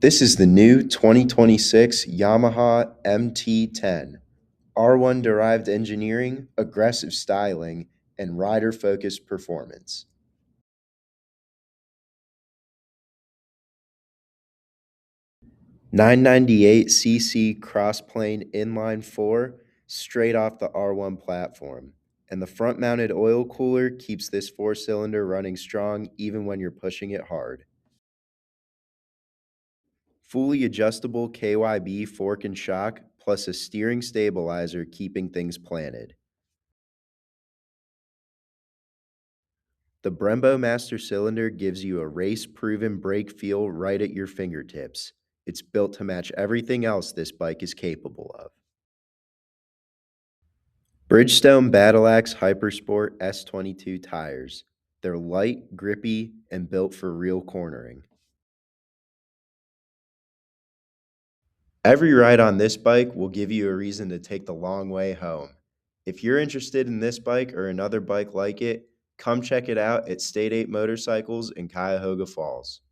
This is the new 2026 Yamaha MT-10. R1 derived engineering, aggressive styling, and rider-focused performance. 998cc crossplane inline 4 straight off the R1 platform. And the front-mounted oil cooler keeps this four-cylinder running strong even when you're pushing it hard. Fully adjustable KYB fork and shock, plus a steering stabilizer keeping things planted. The Brembo Master Cylinder gives you a race-proven brake feel right at your fingertips. It's built to match everything else this bike is capable of. Bridgestone Battle Axe Hypersport S22 tires. They're light, grippy, and built for real cornering. Every ride on this bike will give you a reason to take the long way home. If you're interested in this bike or another bike like it, come check it out at State 8 Motorcycles in Cuyahoga Falls.